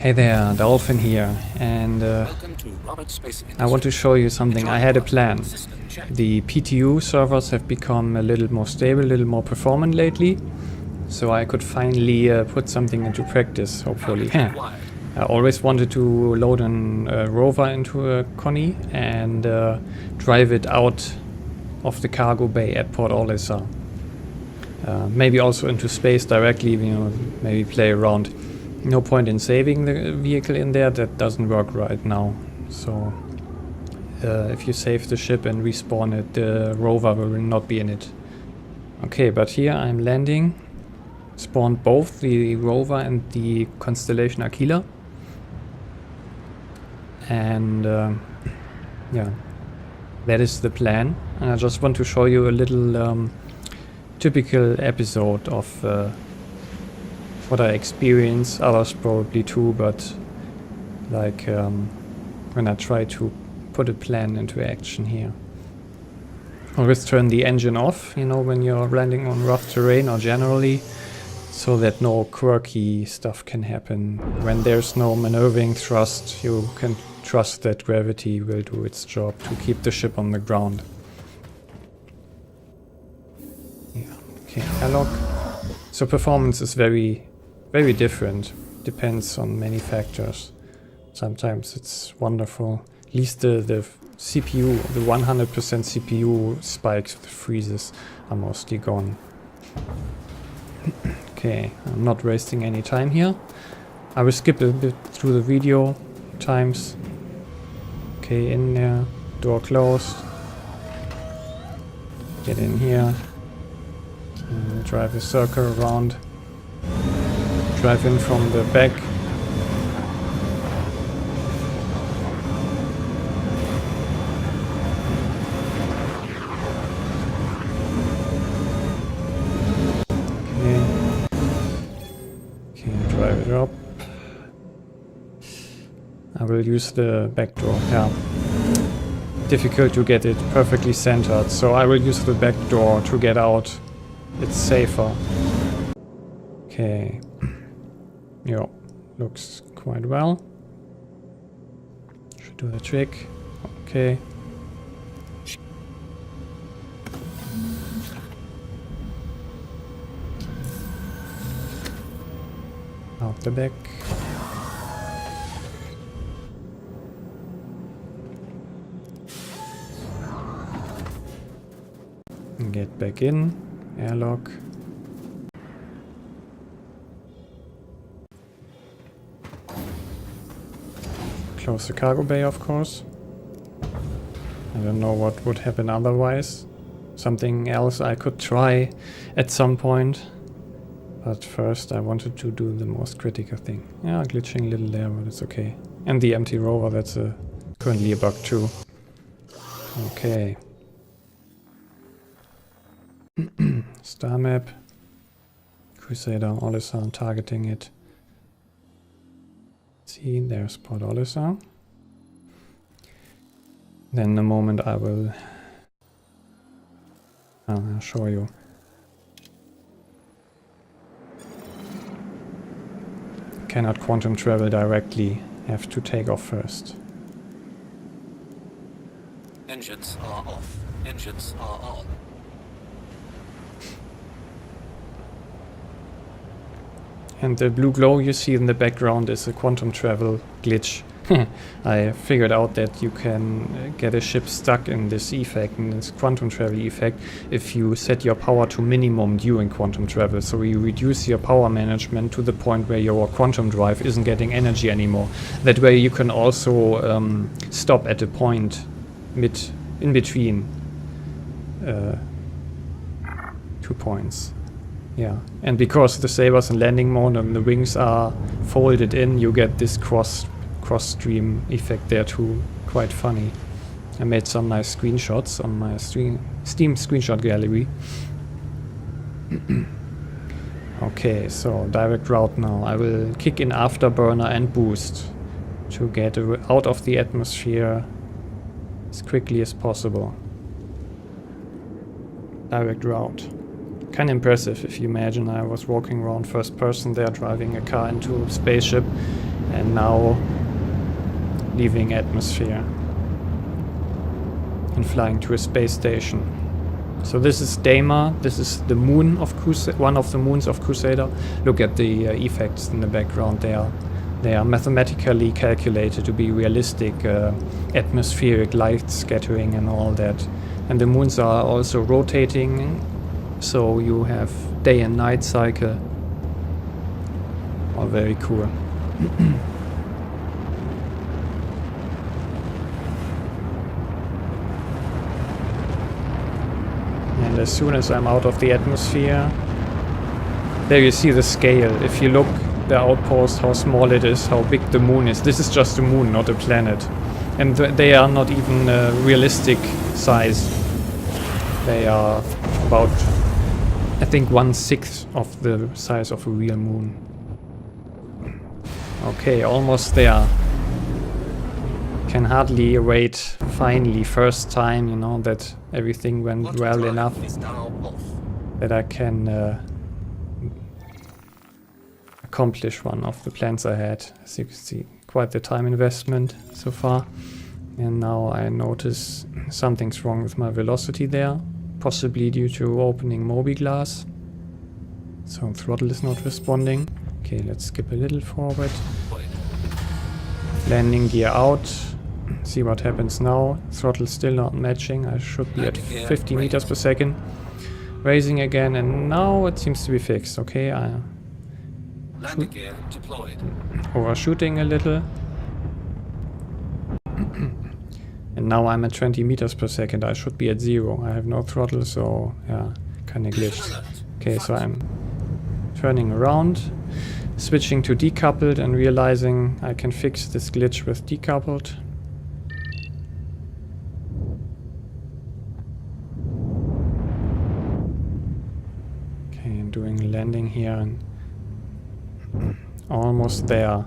Hey there, Dolphin here, and I want to show you something. I had a plan. The PTU servers have become a little more stable, a little more performant lately, so I could finally put something into practice, hopefully. I always wanted to load a rover into a Connie and drive it out of the cargo bay at Port Olisar. Maybe also into space directly, you know, maybe play around. No point in saving the vehicle in there, that doesn't work right now. So if you save the ship and respawn it, the rover will not be in it. Okay, but here I'm landing. Spawned both the rover and the constellation Aquila. And yeah, that is the plan. And I just want to show you a little typical episode of what I experience, others probably too, but like when I try to put a plan into action here. Always turn the engine off, you know, when you're landing on rough terrain or generally, so that no quirky stuff can happen. When there's no maneuvering thrust, you can trust that gravity will do its job to keep the ship on the ground. Yeah, okay, airlock. So performance is very different, depends on many factors. Sometimes it's wonderful. At least the CPU, the 100% CPU spikes, the freezes are mostly gone. Okay, I'm not wasting any time here. I will skip a bit through the video times. Okay, in there, door closed. Get in here. Drive a circle around. Drive in from the back. Okay, drive it up. I will use the back door. Yeah. Difficult to get it perfectly centered, so I will use the back door to get out. It's safer. Okay. Yeah, looks quite well. Should do the trick. Okay. Out the back. And get back in. Airlock. Close the cargo bay, of course. I don't know what would happen otherwise. Something else I could try at some point. But first I wanted to do the most critical thing. Yeah, glitching a little there, but it's okay. And the empty rover, that's currently a bug too. Okay. Star map. Crusader, Olisar, targeting it. See, there's Port Olisar. Then the moment I will I'll show you. Cannot quantum travel directly, have to take off first. Engines are off. Engines are on. And the blue glow you see in the background is a quantum travel glitch. I figured out that you can get a ship stuck in this effect, in this quantum travel effect, if you set your power to minimum during quantum travel. So you reduce your power management to the point where your quantum drive isn't getting energy anymore. That way you can also stop at a point in between 2 points. Yeah, and because the sabers in landing mode and the wings are folded in, you get this cross stream effect there too. Quite funny. I made some nice screenshots on my Steam screenshot gallery. Okay, so direct route now. I will kick in afterburner and boost to get out of the atmosphere as quickly as possible. Direct route. Kind of impressive if you imagine I was walking around first person there driving a car into a spaceship And now leaving atmosphere and flying to a space station. So this is Daima. This is the moon of one of the moons of Crusader. Look at the effects in the background. They are mathematically calculated to be realistic, atmospheric light scattering and all that. And the moons are also rotating, so you have day and night cycle. All very cool. And as soon as I'm out of the atmosphere, there you see the scale. If you look the outpost, how small it is, how big the moon is. This is just a moon, not a planet. And they are not even realistic size. They are about, I think, 1/6 of the size of a real moon. Okay, almost there. Can hardly wait. Finally, first time, you know, that everything went well enough that I can accomplish one of the plans I had. As you can see, quite the time investment so far. And now I notice something's wrong with my velocity there, possibly due to opening Mobi-glass. So throttle is not responding. Okay, let's skip a little forward. Landing gear out. See what happens now. Throttle still not matching. I should be at 50 meters per second. Raising again, and now it seems to be fixed. Okay, Landing gear deployed. Overshooting a little. And now I'm at 20 meters per second. I should be at 0. I have no throttle, so yeah, kinda glitched. Okay, so I'm turning around, switching to decoupled and realizing I can fix this glitch with decoupled. Okay, I'm doing a landing here and almost there.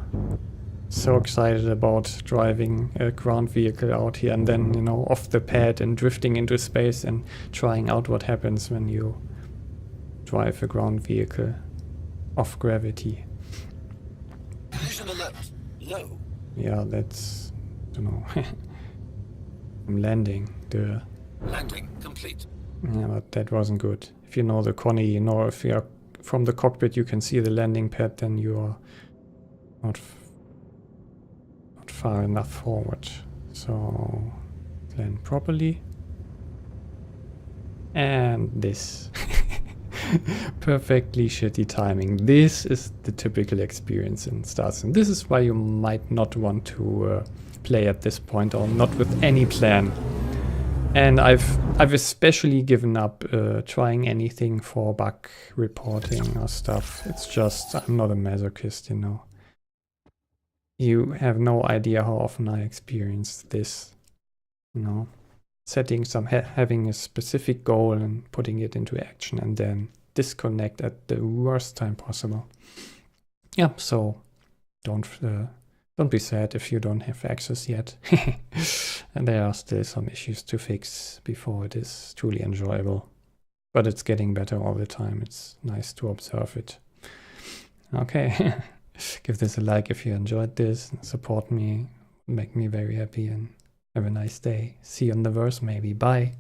So excited about driving a ground vehicle out here and then, you know, off the pad and drifting into space and trying out what happens when you drive a ground vehicle off gravity. Collision alert. Low. Yeah, that's, I don't know. I'm landing. Landing complete. Yeah, but that wasn't good. If you know the Connie, you know, if you're from the cockpit you can see the landing pad, then you are not far enough forward. So land properly. And this. Perfectly shitty timing. This is the typical experience in StarSim. This is why you might not want to play at this point, or not with any plan. And I've especially given up trying anything for bug reporting or stuff. It's just, I'm not a masochist, you know. You have no idea how often I experienced this, you know. Setting having a specific goal and putting it into action and then disconnect at the worst time possible. Yeah, so don't be sad if you don't have access yet. And there are still some issues to fix before it is truly enjoyable. But it's getting better all the time. It's nice to observe it. Okay. Give this a like if you enjoyed this. Support me. Make me very happy and have a nice day. See you on the verse maybe. Bye.